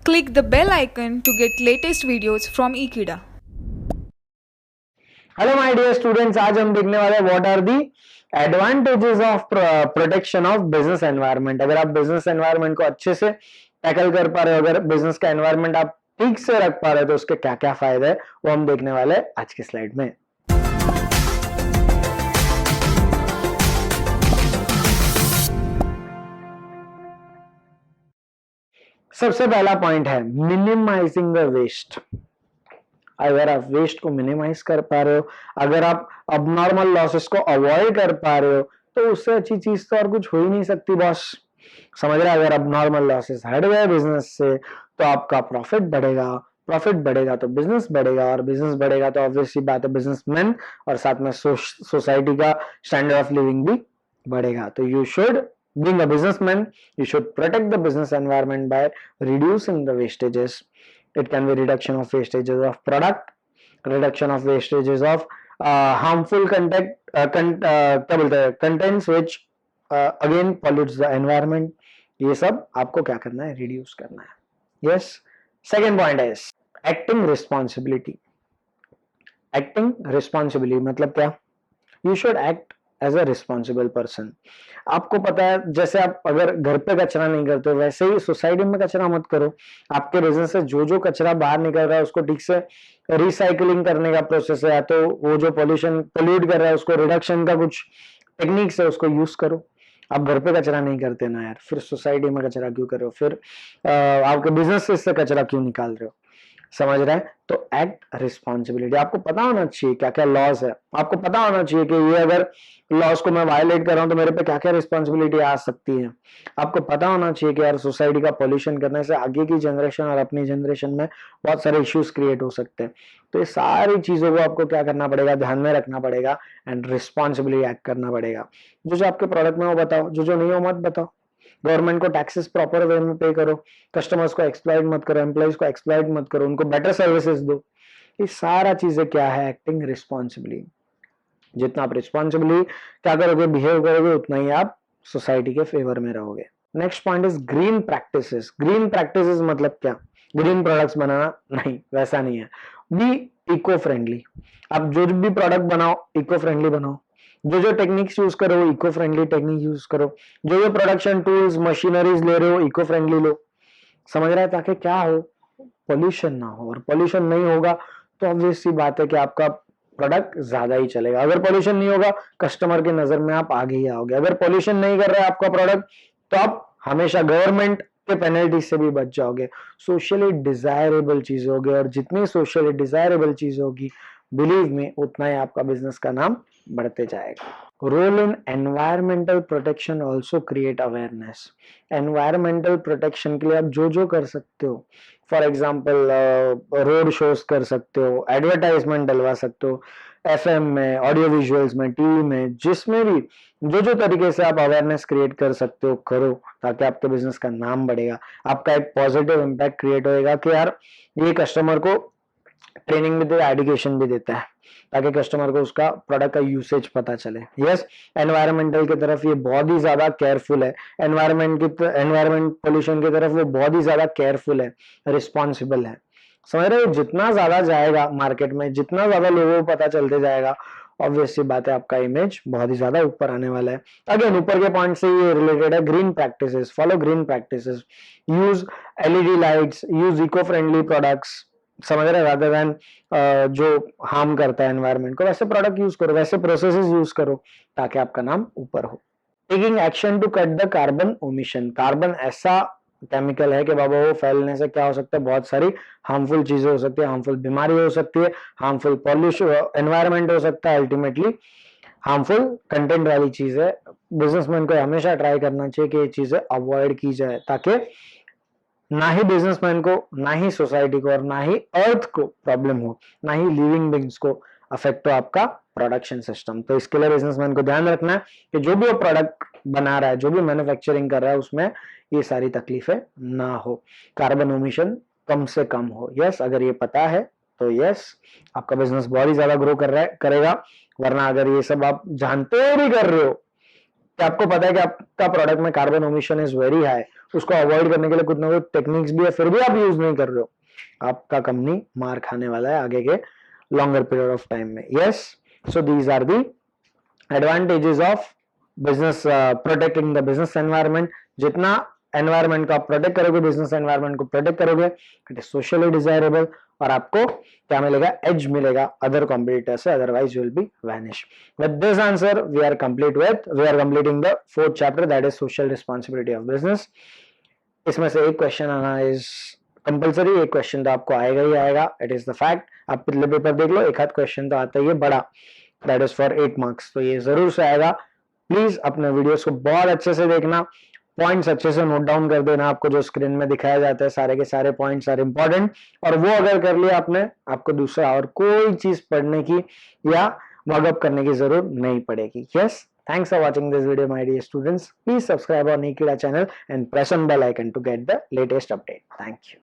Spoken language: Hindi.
Click the bell icon to get latest videos from Ekeeda. Hello my dear students, आज हम देखने वाले हैं what are the advantages of protection of business environment. अगर आप बिजनेस एनवायरनमेंट को अच्छे से टैकल कर पा रहे हो, अगर बिजनेस का एनवायरनमेंट आप ठीक से रख पा रहे हो, तो उसके क्या क्या फायदे हैं वो हम देखने वाले हैं आज की स्लाइड में। सबसे पहला पॉइंट है मिनिमाइजिंग द वेस्ट। अगर आप वेस्ट को मिनिमाइज कर पा रहे हो, अगर आप अबनॉर्मल लॉसेस को अवॉइड कर पा रहे हो, तो उससे अच्छी चीज तो और कुछ हो ही नहीं सकती बॉस। समझ रहे हैं? अगर अबनॉर्मल लॉसेस हट गए बिजनेस से तो आपका प्रॉफिट बढ़ेगा, प्रॉफिट बढ़ेगा तो बिजनेस बढ़ेगा, और बिजनेस बढ़ेगा तो ऑब्वियसली बात है बिजनेसमैन और साथ में सोसाइटी का स्टैंडर्ड ऑफ लिविंग भी बढ़ेगा। तो you should being a businessman, you should protect the business environment by reducing the wastages. It can be reduction of wastages of product, reduction of wastages of harmful contents which again pollutes the environment. ये सब आपको क्या करना है? रिड्यूस करना है। यस। सेकेंड पॉइंट है एक्टिंग रिस्पॉन्सिबिलिटी। एक्टिंग रिस्पॉन्सिबिलिटी मतलब क्या? You should act as a responsible person. आपको पता है, जैसे आप अगर घर पे कचरा नहीं करते हो, वैसे ही सोसाइटी में कचरा मत करो। आपके बिजनेस से जो जो कचरा बाहर निकल रहा है उसको ठीक से रिसाइकलिंग करने का प्रोसेस है, या तो वो जो पोल्यूशन पोल्यूट कर रहा है उसको रिडक्शन का कुछ टेक्निक्स है, उसको यूज करो। आप घर पे कचरा नहीं करते ना यार, फिर सोसाइटी में कचरा क्यों कर रहे हो? फिर आपके बिजनेस से कचरा क्यों निकाल रहे हो? समझ रहे हैं? तो एक्ट रिस्पॉन्सिबिलिटी। आपको पता होना चाहिए क्या क्या लॉज है, आपको पता होना चाहिए कि ये अगर लॉज को मैं वायलेट कर रहा हूं तो मेरे पे क्या क्या रिस्पॉन्सिबिलिटी आ सकती है। आपको पता होना चाहिए कि यार सोसाइटी का पॉल्यूशन करने से आगे की जनरेशन और अपनी जनरेशन में बहुत सारे इश्यूज क्रिएट हो सकते हैं। तो ये सारी चीजों को आपको क्या करना पड़ेगा? ध्यान में रखना पड़ेगा एंड रिस्पॉन्सिबिलिटी एक्ट करना पड़ेगा। जो जो आपके प्रोडक्ट में वो बताओ, जो जो नहीं हो मत बताओ। गवर्नमेंट को टैक्सेस प्रॉपर वे में पे करो, कस्टमर्स को एक्सप्लॉइट मत करो, एम्प्लॉइज को एक्सप्लॉइट मत करो, उनको बेटर सर्विसेज दो। ये सारा चीजें क्या है? Acting responsibly. जितना आप रिस्पॉन्सिबली क्या करोगे, बिहेव करोगे, उतना ही आप सोसाइटी के फेवर में रहोगे। Next point is green practices. Green practices मतलब क्या? ग्रीन प्रोडक्ट्स बनाना नहीं, वैसा नहीं है। Be eco friendly. आप जो भी प्रोडक्ट बनाओ इको फ्रेंडली बनाओ। जो जो टेक्निक्स यूज करो इको फ्रेंडली टेक्निक यूज करो। जो जो प्रोडक्शन टूल्स मशीनरीज ले रहे हो इको फ्रेंडली लो। समझ रहा है? ताकि क्या हो? पोल्यूशन ना हो। और पोल्यूशन नहीं होगा तो ऑब्वियस सी बात है कि आपका प्रोडक्ट ज्यादा ही चलेगा। अगर पोल्यूशन नहीं होगा, कस्टमर की नजर में आप आगे ही आओगे। अगर पोल्यूशन नहीं कर रहा है आपका प्रोडक्ट, तो आप हमेशा गवर्नमेंट के पेनल्टी से भी बच जाओगे। सोशली डिजायरेबल चीज होगी, और जितनी सोशली डिजायरेबल चीज होगी, बिलीव में उतना ही आपका बिजनेस का नाम बढ़ते जाएगा। Role in environmental protection also create awareness. Environmental protection के लिए आप जो जो कर सकते हो, फॉर एग्जाम्पल रोड शोज कर सकते हो, एडवर्टाइजमेंट डलवा सकते हो, एफएम में, ऑडियो विजुअल्स में, टीवी में, जिसमें भी जो जो तरीके से आप अवेयरनेस क्रिएट कर सकते हो करो, ताकि आपके बिजनेस का नाम बढ़ेगा। आपका एक पॉजिटिव इम्पैक्ट क्रिएट होएगा कि यार ये कस्टमर को ट्रेनिंग भी देता है, एडुकेशन भी देता है, ताकि कस्टमर को उसका प्रोडक्ट का यूसेज पता चले। यस, एनवायरमेंटल की तरफ ये बहुत ही ज्यादा केयरफुल है। एनवायरमेंट पोल्यूशन की तरफ वो बहुत ही ज्यादा केयरफुल है, रिस्पॉन्सिबल है। समझ रहे हो? जितना ज्यादा जाएगा मार्केट में, जितना ज्यादा लोगों को पता चलते जाएगा, ऑब्वियसली बात है आपका इमेज बहुत ही ज्यादा ऊपर आने वाला है। अगेन ऊपर के पॉइंट से ये रिलेटेड है। Green practices, follow green practices, use LED lights, use eco friendly products. समझ रहे? रादर देन जो हार्म करता है एनवायरनमेंट को, वैसे प्रोडक्ट यूज करो, वैसे प्रोसेसेस यूज करो, ताकि आपका नाम ऊपर हो। Taking action to cut the carbon omission. Carbon ऐसा केमिकल है कि बाबा वो फैलने से क्या हो सकता है? बहुत सारी हार्मफुल चीजें हो सकती है, हार्मफुल बीमारी हो सकती है, हार्मफुल पॉल्यूशन एनवायरमेंट हो सकता है, अल्टीमेटली हार्मफुल कंटेंट वाली चीज है। बिजनेसमैन को हमेशा ट्राई करना चाहिए कि ये चीजें अवॉइड की जाए, ताकि ना ही बिजनेसमैन को, ना ही सोसाइटी को, और ना ही अर्थ को प्रॉब्लम हो, ना ही लिविंग बींग्स को अफेक्ट हो आपका प्रोडक्शन सिस्टम। तो इसके लिए बिजनेसमैन को ध्यान रखना है कि जो भी वो प्रोडक्ट बना रहा है, जो भी मैन्युफैक्चरिंग कर रहा है, उसमें ये सारी तकलीफें ना हो, कार्बन ओमिशन कम से कम हो। यस, अगर ये पता है तो यस, आपका बिजनेस बहुत ही ज्यादा ग्रो कर रहा है, करेगा। वरना अगर ये सब आप जानते हुए भी कर रहे हो कि आपको पता है कि आपका प्रोडक्ट में carbon omission is very high, उसको अवॉइड करने के लिए कुछ ना कुछ टेक्निक्स भी है, फिर भी आप यूज नहीं कर रहे हो, आपका कंपनी मार खाने वाला है आगे के लॉन्गर पीरियड ऑफ टाइम में. Yes, so these are the advantages of business, protecting the business environment. जितना एनवायरनमेंट को आप प्रोटेक्ट करोगे, बिजनेस एनवायरनमेंट को प्रोटेक्ट करोगे, इट इज सोशली डिजायरेबल, और आपको क्या मिलेगा, एज मिलेगा अदर कॉम्पिटिटर से, otherwise you will be vanish. With this answer we are completing the fourth chapter, that is social responsibility of business. इसमें से एक क्वेश्चन आना इज कंपल्सरी, एक क्वेश्चन तो आपको आएगा ही आएगा, इट इज द फैक्ट. आप पिछले पेपर देख लो, एक आध क्वेश्चन तो आता ही है बड़ा, दैट इज फॉर 8 मार्क्स, तो ये जरूर से आएगा. प्लीज अपने वीडियोस को बहुत अच्छे से देखना, पॉइंट्स अच्छे से नोट डाउन कर देना. आपको जो स्क्रीन में दिखाया जाता है सारे के सारे पॉइंट्स आर इंपॉर्टेंट, और वो अगर कर लिया आपने, आपको दूसरा और कोई चीज पढ़ने की या वर्कअप करने की जरूरत नहीं पड़ेगी. Yes, thanks for watching this video, my dear students. Please subscribe our Ekeeda channel and press on bell icon to get the latest update. Thank you.